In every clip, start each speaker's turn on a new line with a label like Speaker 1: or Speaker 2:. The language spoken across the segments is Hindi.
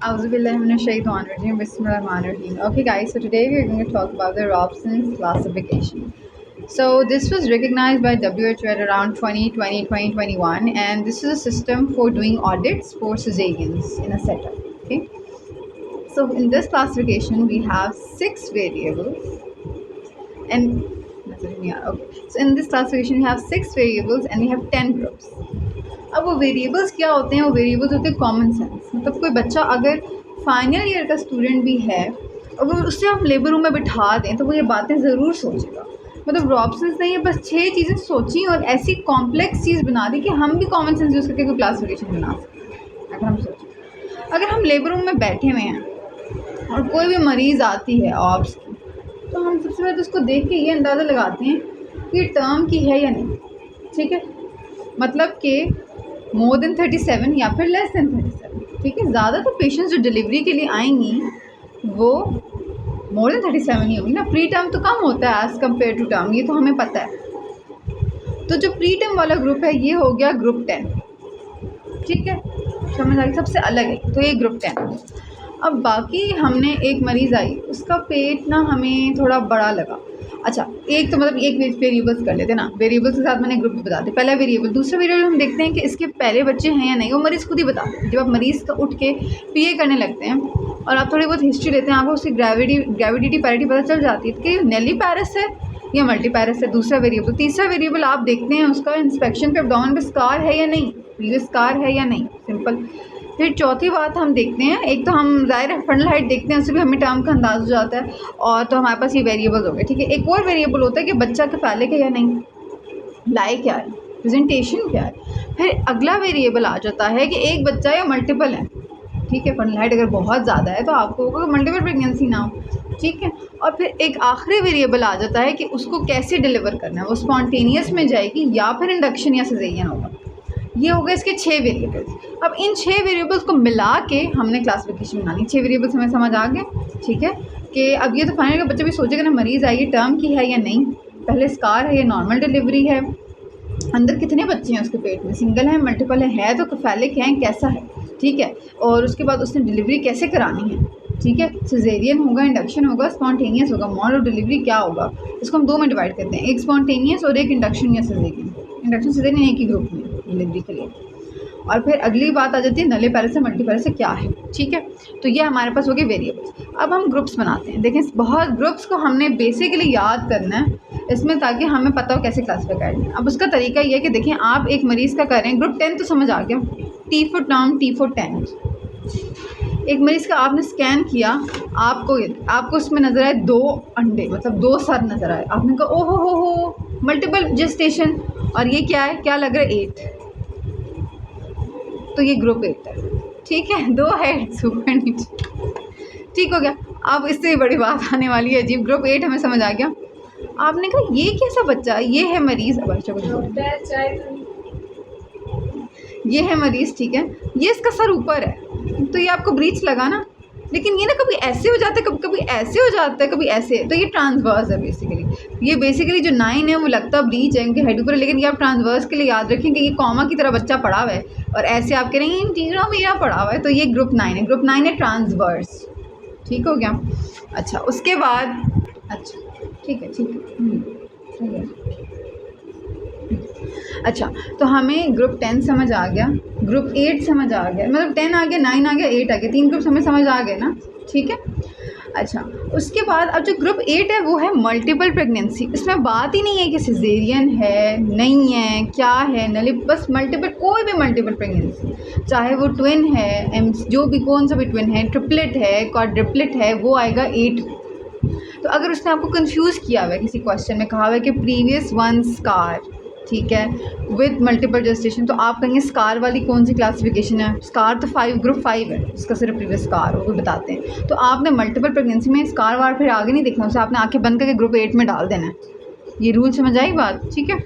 Speaker 1: Auzubillahiminash-shaytanir-rajim. Bismillahir-rahmanir-rahim. Okay, guys, so today we are going to talk about the Robson's classification. So this was recognized by WHO at around 2020-2021, and this is a system for doing audits for cesareans in a setup. Okay, so in this classification we have 6 variables, and okay, so in this classification we have 6 variables and we have 10 groups. अब वो वेरिएबल्स क्या होते हैं? वो वेरिएबल्स होते हैं कॉमन सेंस। मतलब कोई बच्चा अगर फाइनल ईयर का स्टूडेंट भी है, अगर उससे आप लेबर रूम में बिठा दें तो वो ये बातें ज़रूर सोचेगा। मतलब रॉबसन्स ने ये बस 6 चीज़ें सोची और ऐसी कॉम्प्लेक्स चीज़ बना दी कि हम भी कॉमन सेंस यूज़ करके कोई क्लासिफिकेशन बना सकते हैं। अगर हम सोचें, अगर हम लेबर रूम में बैठे हुए हैं और कोई भी मरीज़ आती है ऑब्स की, तो हम सबसे पहले तो उसको देख के ये अंदाज़ा लगाते हैं कि टर्म की है या नहीं। ठीक है, मतलब कि मोर देन 37 या फिर लेस देन 37। ठीक है, ज़्यादा तो पेशेंट्स जो डिलीवरी के लिए आएंगी वो मोर देन 37 ही होगी ना। प्री टर्म तो कम होता है एज़ कम्पेयर टू टर्म, ये तो हमें पता है। तो जो प्री टर्म वाला ग्रुप है ये हो गया ग्रुप 10। ठीक है, समझ आ गई, सबसे अलग है, तो ये ग्रुप 10। अब बाकी हमने एक मरीज़ आई, उसका पेट ना हमें थोड़ा बड़ा लगा। अच्छा, एक तो मतलब एक वेरिएबल्स कर लेते हैं ना, वेरिएबल्स के साथ मैंने ग्रुप भी बताते। पहला वेरिएबल, दूसरा वेरिएबल हम देखते हैं कि इसके पहले बच्चे हैं या नहीं, वो मरीज़ खुद ही बताते हैं। जब आप मरीज़ का उठ के पीए करने लगते हैं और आप थोड़ी बहुत हिस्ट्री लेते हैं, आपको उसकी ग्रेविडिटी पैरिटी पता चल जाती है कि नेली पैरिस है या मल्टी पैरिस है। दूसरा वेरिएबल। तीसरा वेरिएबल आप देखते हैं उसका इंस्पेक्शन पे एब्डोमेन पे स्कार है या नहीं, प्रीवियस स्कार है या नहीं, सिंपल। फिर चौथी बात हम देखते हैं, एक तो हम ज़ाहिर है फंडल हाइट देखते हैं, उससे भी हमें टर्म का अंदाज़ हो जाता है, और तो हमारे पास ये वेरिएबल्स हो गए। ठीक है, एक और वेरिएबल होता है कि बच्चा कैफेलिक है या नहीं, लाई क्या है, प्रेजेंटेशन क्या है। फिर अगला वेरिएबल आ जाता है कि एक बच्चा या मल्टीपल है। ठीक है, फंडल हाइट अगर बहुत ज़्यादा है तो आपको होगा मल्टीपल प्रेगनेंसी ना हो। ठीक है, और फिर एक आखिरी वेरिएबल आ जाता है कि उसको कैसे डिलीवर करना है, वो स्पॉन्टेनियस में जाएगी या फिर इंडक्शन या सिजेरियन होगा। ये हो गए इसके 6 वेरिएबल्स। अब इन 6 वेरिएबल्स को मिला के हमने क्लासिफिकेशन बनानी। 6 वेरिएबल्स हमें समझ आ गए। ठीक है, कि अब ये तो फाइनल का बच्चा भी सोचेगा ना, मरीज़ आएगी टर्म की है या नहीं, पहले स्कार है या नॉर्मल डिलीवरी है, अंदर कितने बच्चे हैं उसके पेट में, सिंगल है मल्टीपल है तो कैफेलिक है कैसा है। ठीक है, और उसके बाद उसने डिलीवरी कैसे करानी है। ठीक है, सिजेरियन होगा, इंडक्शन होगा, स्पॉन्टेनियस होगा। मोड ऑफ डिलीवरी क्या होगा, इसको हम 2 में डिवाइड करते हैं, एक स्पॉन्टेनियस और एक इंडक्शन या सिजेरियन। इंडक्शन सिजेरियन एक ही ग्रुप में डिलीवरी के लिए। और फिर अगली बात आ जाती है नले पैरिस से मल्टी पैरिस से क्या है। ठीक है, तो ये हमारे पास हो गए वेरिएबल्स। अब हम ग्रुप्स बनाते हैं। देखें, बहुत ग्रुप्स को हमने बेसिकली याद करना है इसमें, ताकि हमें पता हो कैसे क्लासीफाई करना है। अब उसका तरीका ये है कि देखें, आप एक मरीज़ का कर रहे हैं, ग्रुप 10 तो समझ आ गया, T for term, T for 10। एक मरीज़ का आपने स्कैन किया, आपको उसमें नज़र आए 2 अंडे, मतलब 2 सर नज़र आए, आपने कहा ओहो हो मल्टीपल जेस्टेशन, और ये क्या है, क्या लग रहा है 8, तो ये ग्रुप 8 है। ठीक है, 2 हेड्स ऊपर नीचे। ठीक हो गया। अब इससे बड़ी बात आने वाली है अजीब, ग्रुप 8 हमें समझ आ गया। आपने कहा ये कैसा बच्चा, ये है मरीज़, अब अच्छा ये है मरीज़। ठीक है, ये इसका सर ऊपर है तो ये आपको ब्रीच लगा ना, लेकिन ये ना कभी ऐसे हो जाता है, कभी कभी ऐसे हो जाता है, कभी ऐसे, तो ये ट्रांसवर्स है बेसिकली। ये बेसिकली जो 9 है वो लगता है ब्रीच है, इनके हेड ऊपर है, लेकिन ये आप ट्रांसवर्स के लिए याद रखें कि ये कॉमा की तरह बच्चा पड़ा हुआ है, और ऐसे आप कह रहे हैं इन चीज़ों में यहाँ पड़ा हुआ है, तो ये ग्रुप 9 है। ग्रुप 9 है ट्रांसवर्स। ठीक हो गया। अच्छा, उसके बाद अच्छा ठीक है, ठीक है, सही है। अच्छा, तो हमें ग्रुप 10 समझ आ गया, ग्रुप 8 समझ आ गया, मतलब 10 आ गया, 9 आ गया, 8 आ गया, 3 ग्रुप्स हमें समझ आ गए ना। ठीक है, अच्छा, उसके बाद अब जो ग्रुप 8 है वो है मल्टीपल प्रेगनेंसी। इसमें बात ही नहीं है कि सिजेरियन है नहीं है क्या है नली, बस मल्टीपल, कोई भी मल्टीपल प्रेगनेंसी, चाहे वो ट्विन है, जो भी कौन सा भी ट्विन है, ट्रिपलेट है, क्वाड्रिपलेट है, वो आएगा 8। तो अगर उसने आपको कंफ्यूज किया हुआ है किसी क्वेश्चन में, कहा हुआ है कि प्रीवियस 1 स्कार, ठीक है, विद मल्टीपल जेस्टेशन, तो आप कहेंगे स्कार वाली कौन सी क्लासिफिकेशन है। स्कार तो 5, ग्रुप 5 है, इसका सिर्फ प्रीवियस स्कार वो भी बताते हैं। तो आपने मल्टीपल प्रेगनेंसी में स्कार वार फिर आगे नहीं देखना, उसे आपने आंखें बंद करके ग्रुप 8 में डाल देना है। ये रूल समझ आई बात। ठीक है,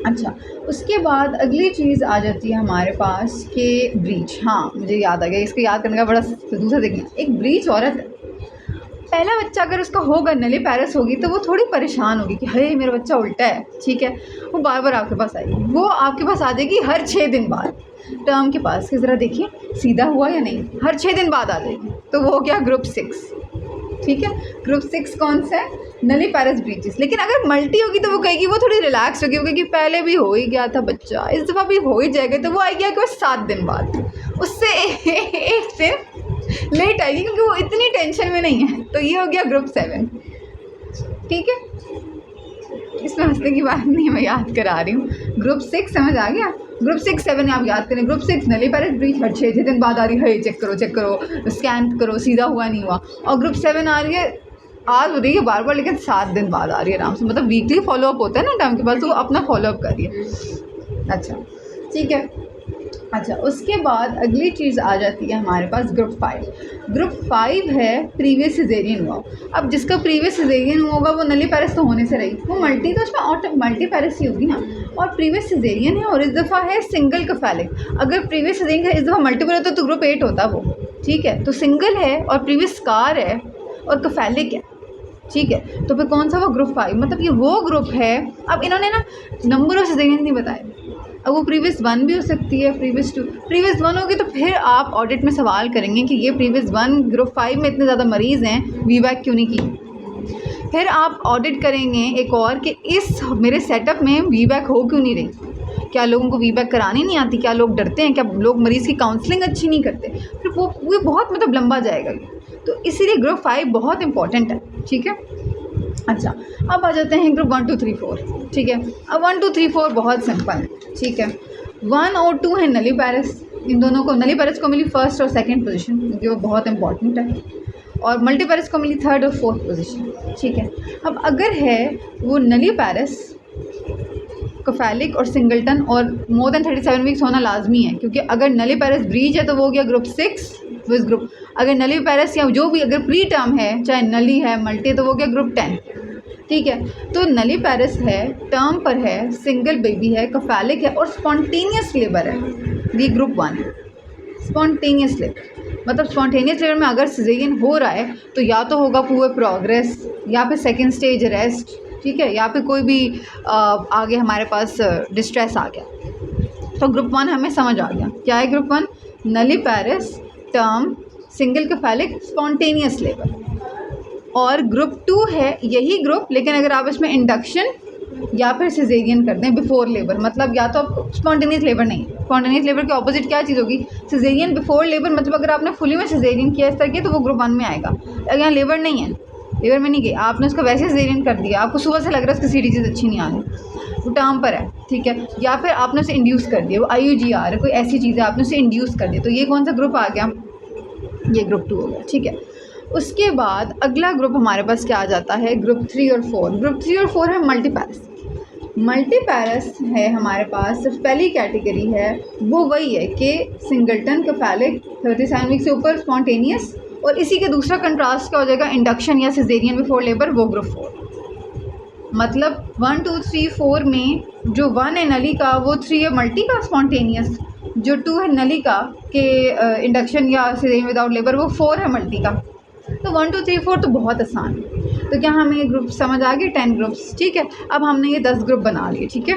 Speaker 1: अच्छा, उसके बाद अगली चीज़ आ जाती है हमारे पास कि ब्रीच। हाँ, मुझे याद आ गया, इसको याद करने का बड़ा दूसरा देखना, एक ब्रीच औरत है, पहला बच्चा अगर उसका होगा नली पैरस होगी तो वो थोड़ी परेशान होगी कि हे मेरा बच्चा उल्टा है, ठीक है। वो बार बार आपके पास आएगी, वो आपके पास आ जाएगी हर 6 दिन बाद टर्म के पास कि ज़रा देखिए सीधा हुआ या नहीं, हर 6 दिन बाद आ जाएगी। तो वो हो गया ग्रुप 6, ठीक है। ग्रुप 6 कौन सा है? नली पैरस ब्रीचेस। लेकिन अगर मल्टी होगी तो वो कहेगी, वो थोड़ी रिलैक्स होगी, वो कहेगी पहले भी हो ही गया था बच्चा, इस दफ़ा भी हो ही जाएगा। तो वो आएगी आपके पास 7 दिन बाद, उससे एक दिन लेट आएगी क्योंकि वो इतनी टेंशन में नहीं है। तो ये हो गया ग्रुप 7, ठीक है। इसमें हंसने की बात नहीं, मैं याद करा रही हूँ। ग्रुप 6 समझ आ गया। ग्रुप 6 7 आप याद करें। ग्रुप 6 नली पैरस ब्रीच हर 6 दिन बाद आ रही है, चेक करो स्कैन करो, सीधा हुआ नहीं हुआ। और ग्रुप 7 आ रही है, आज हो रही है बार बार, लेकिन 7 दिन बाद आ रही है आराम से, मतलब वीकली फॉलोअप होता है ना टाइम के बाद, तो वो अपना फॉलोअप करिए। अच्छा, ठीक है। अच्छा, उसके बाद अगली चीज़ आ जाती है हमारे पास ग्रुप 5। ग्रुप 5 है प्रीवियस सिजेरियन हुआ। अब जिसका प्रीवियस सिजेरियन होगा वो नली पैरस तो होने से रही, वो मल्टी तो उसमें मल्टी पैरस ही होगी ना। और प्रीवियस सिजेरियन है और इस दफ़ा है सिंगल कफैलिक। अगर प्रीवियस सिजेरियन का इस दफ़ा मल्टीपल होता तो ग्रुप 8 होता वो, ठीक है। तो सिंगल है और प्रीवियस स्कार है और कफैलिक है, ठीक है। तो फिर कौन सा वो ग्रुप 5, मतलब ये वो ग्रुप है। अब इन्होंने ना नंबर ऑफ सिजेरियन नहीं बताए, अब वो प्रीवियस 1 भी हो सकती है, प्रीवियस 2। प्रीवियस 1 होगी तो फिर आप ऑडिट में सवाल करेंगे कि ये प्रीवियस 1 ग्रुप 5 में इतने ज़्यादा मरीज़ हैं, वीवैक क्यों नहीं की। फिर आप ऑडिट करेंगे एक और कि इस मेरे सेटअप में वीवैक हो क्यों नहीं रही, क्या लोगों को वीबैक करानी नहीं आती, क्या लोग डरते हैं, क्या लोग मरीज़ की काउंसलिंग अच्छी नहीं करते। फिर वो बहुत मतलब लंबा जाएगा ये, तो इसीलिए ग्रुप 5 बहुत इंपॉर्टेंट है, ठीक है। अच्छा, अब आ जाते हैं ग्रुप 1 2 3 4, ठीक है। अब 1 2 3 4 बहुत सिंपल है, ठीक है। 1 और 2 है नली पैरस, इन दोनों को नली पैरस को मिली फर्स्ट और सेकंड पोजीशन, क्योंकि वो बहुत इंपॉर्टेंट है। और मल्टी पैरस को मिली थर्ड और फोर्थ पोजीशन, ठीक है। अब अगर है वो नली पैरस, कफैलिक और सिंगलटन और मोर देन 37 वीक्स होना लाजमी है, क्योंकि अगर नली पैरस ब्रीच है तो वो हो गया ग्रुप 6 विज ग्रुप। अगर नली पैरस या जो भी अगर प्री टर्म है, चाहे नली है मल्टी, तो वो गया ग्रुप 10, ठीक है। तो नली पैरस है, टर्म पर है, सिंगल बेबी है, कफैलिक है और स्पॉन्टेनियस लेबर है, ये ग्रुप 1 है। स्पॉन्टेनियस लेबर मतलब स्पॉन्टेनियस लेबर में अगर सिजेरियन हो रहा है तो या तो होगा पुअर प्रोग्रेस या फिर सेकेंड स्टेज रेस्ट, ठीक है, या फिर कोई भी आगे हमारे पास डिस्ट्रेस आ गया। तो ग्रुप 1 हमें समझ आ गया क्या है। ग्रुप 1 नली पैरस, टर्म, सिंगल कफैलिक, स्पॉन्टेनियस लेबर। और ग्रुप 2 है यही ग्रुप, लेकिन अगर आप इसमें इंडक्शन या फिर सिजेरियन कर दें बिफोर लेबर, मतलब या तो आप स्पॉन्टेनियस लेबर नहीं, स्पॉन्टेनियस लेबर के ऑपोजिट क्या चीज़ होगी, सिजेरियन बिफोर लेबर। मतलब अगर आपने फुली में सिजेरियन किया इस तरह की तो वो ग्रुप 1 में आएगा। अगर यहाँ लेबर नहीं है, लेबर में नहीं गई, आपने उसका वैसे सिजेरियन कर दिया, आपको सुबह से लग रहा है उसकी सीडी चीज़ अच्छी नहीं आ रही, वो टर्म पर है, ठीक है, या फिर आपने उसे इंड्यूस कर दिया, वो IUGR है, कोई ऐसी चीज़ है आपने उसे इंड्यूस कर दिया, तो ये कौन सा ग्रुप आ गया, ये ग्रुप 2 हो गया, ठीक है। उसके बाद अगला ग्रुप हमारे पास क्या आ जाता है, ग्रुप 3 और 4। ग्रुप 3 और 4 है मल्टी पैरस। मल्टी पैरस है हमारे पास, सिर्फ पहली कैटेगरी है वो वही है कि सिंगलटन, कफैलिक, 37 वीक से ऊपर, स्पॉन्टेनियस। और इसी के दूसरा कंट्रास्ट क्या हो जाएगा, इंडक्शन या सिजेरियन बिफोर लेबर, वो ग्रुप 4। मतलब 1 2 3 4 में जो 1 है नली का वो 3 है मल्टी का स्पॉन्टेनियस, जो 2 है नली का के इंडक्शन या सिजेरियन विदाउट लेबर, वो 4 है मल्टी का। तो 1 2 3 4 तो बहुत आसान है। तो क्या हमें ये ग्रुप समझ आ गए, 10 ग्रुप्स, ठीक है। अब हमने ये 10 ग्रुप बना लिए, ठीक है।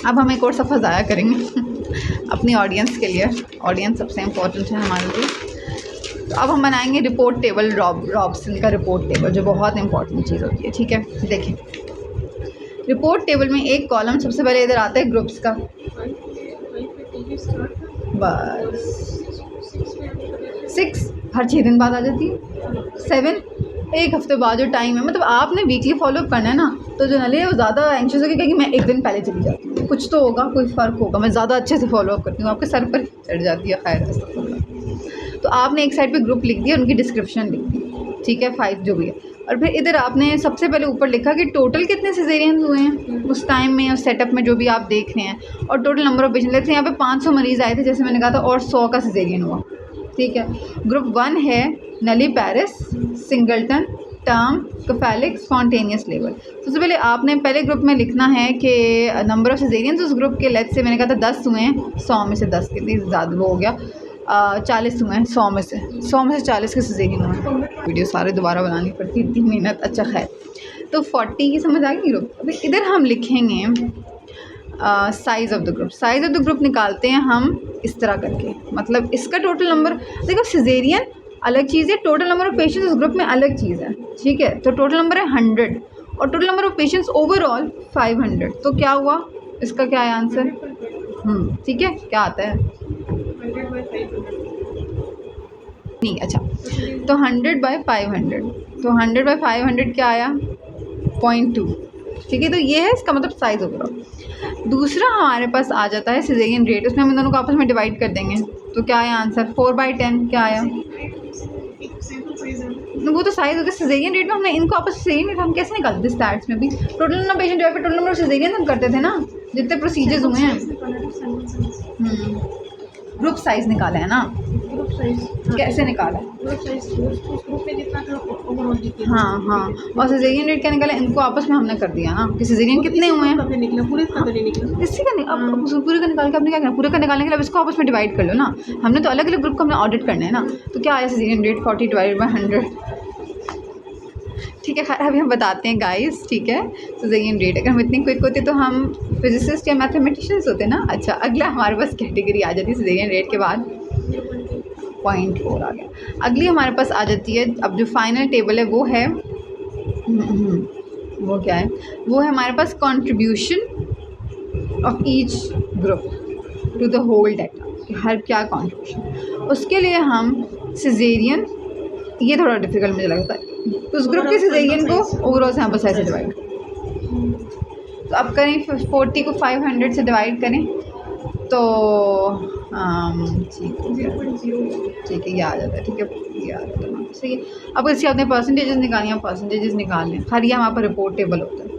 Speaker 1: अब हम एक और सफ़ा ज़ाया करेंगे अपनी ऑडियंस के लिए, ऑडियंस सबसे इम्पोर्टेंट है हमारे लिए। तो अब हम बनाएंगे रिपोर्ट टेबल, रॉबसन का रिपोर्ट टेबल, जो बहुत इंपॉर्टेंट चीज़ होती है, ठीक है। देखें, रिपोर्ट टेबल में एक कॉलम सबसे पहले इधर आता है ग्रुप्स का, बस 6 हर 6 दिन बाद आ जाती है, 7 एक हफ्ते बाद जो टाइम है, मतलब आपने वीकली फॉलोअप करना है ना, तो जो नली है वो ज़्यादा एंशियस होगी कि मैं एक दिन पहले चली जाती हूँ, कुछ तो होगा, कोई फ़र्क होगा, मैं ज़्यादा अच्छे से फॉलोअप करती हूँ, आपके सर पर चढ़ जाती है, खैर। तो आपने एक साइड पे ग्रुप लिख दिया, उनकी डिस्क्रिप्शन लिख दी, ठीक है, 5 जो भी है। और फिर इधर आपने सबसे पहले ऊपर लिखा कि टोटल कितने सिजेरियन हुए हैं उस टाइम में, उस सेटअप में जो भी आप देख रहे हैं, और टोटल नंबर ऑफ पेशेंट। लेते हैं यहाँ पे 500 मरीज़ आए थे जैसे मैंने कहा था, और 100 का सिजेरियन हुआ, ठीक है। ग्रुप 1 है नली पैरस, सिंगलटन, टर्म, कफैलिक, स्पॉन्टेनियस लेबर। सबसे पहले आपने पहले ग्रुप में लिखना है कि नंबर ऑफ सिजेरियंस उस ग्रुप के, लेट से मैंने कहा था 10 हुए हैं, 100 में से 10 कितनी ज़्यादा वो हो गया 40 हुए हैं 100 में से 40 के सिजेरियन हुए हैं। वीडियो सारे दोबारा बनानी पड़ती, इतनी मेहनत। अच्छा खैर, तो 40 की समझ आ गई ग्रुप। अभी इधर हम लिखेंगे size of the group. Size of the group निकालते हैं हम इस तरह करके, मतलब इसका टोटल नंबर, देखो सिजेरियन अलग चीज़ है, टोटल नंबर ऑफ़ पेशेंट्स उस ग्रुप में अलग चीज़ है, ठीक है। तो टोटल नंबर है 100 और total number of patients overall 500। तो क्या हुआ, इसका क्या है आंसर? ठीक है, क्या आता है? नहीं, अच्छा, तो 100/500, तो 100/500 क्या आया? 0.2, ठीक है। तो ये है इसका मतलब साइज़ ओवरऑल। दूसरा हमारे पास आ जाता है सिजेरियन रेट, उसमें हम इन दोनों को आपस में डिवाइड कर देंगे। तो क्या है आंसर? 4/10 क्या आया? वो तो साइज़ हो गया। सिजेरियन रेट में हमने इनको आपस में सिजेरियन रेट हम कैसे निकालते थे? स्टैट्स में भी total number patient divide by total number of caesarean हम करते थे ना, जितने प्रोसीजर्स हुए हैं। ग्रुप साइज़ निकाला है ना, कैसे निकाला? हाँ हाँ, और सिजेरियन रेट क्या निकाला? इनको आपस में हमने कर दिया ना कि सिजेरियन कितने हुए हैं, इसी का अब पूरे का निकाल के आपने क्या करना, पूरे का निकालने के लिए अब इसको आपस में डिवाइड कर लो ना। हमने तो अलग अलग ग्रुप को हमने ऑडिट करना है ना। तो क्या आया सिजेरियन रेट? 40/100, ठीक है। खैर अभी हम बताते हैं गाइस, ठीक है। सिजेरियन रेट, अगर हम इतने क्विक होते तो हम फिजिसिस्ट या मैथमेटिशियंस होते ना। अच्छा, अगला हमारे पास कैटेगरी आ जाती है सिजेरियन रेट के बाद 0.4 आ गया। अगली हमारे पास आ जाती है, अब जो फाइनल टेबल है वो है वो क्या है? वो है हमारे पास contribution of each group to the whole data, हर क्या कंट्रीब्यूशन। उसके लिए हम सिजेरियन, ये थोड़ा डिफिकल्ट मुझे लगता है, उस ग्रुप के सिजेरियन को ओवरऑल सैंपल साइज से डिवाइड। तो अब करें 40 को 500 से डिवाइड करें तो ठीक है, ये आ जाता है, ठीक है, ये आ जाता है, सही है। अब इससे अपने परसेंटेजेस निकालिए, परसेंटेजेस निकाल लें। हर ये हमारे पर रिपोर्ट टेबल होता है।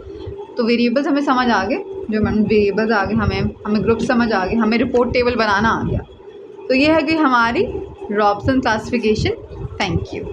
Speaker 1: तो वेरिएबल्स हमें समझ आ गए, जो मैम वेरिएबल्स आ गए, हमें ग्रुप समझ आ गए, हमें रिपोर्ट टेबल बनाना आ गया। तो ये है कि हमारी रॉबसन क्लासिफिकेशन। Thank you.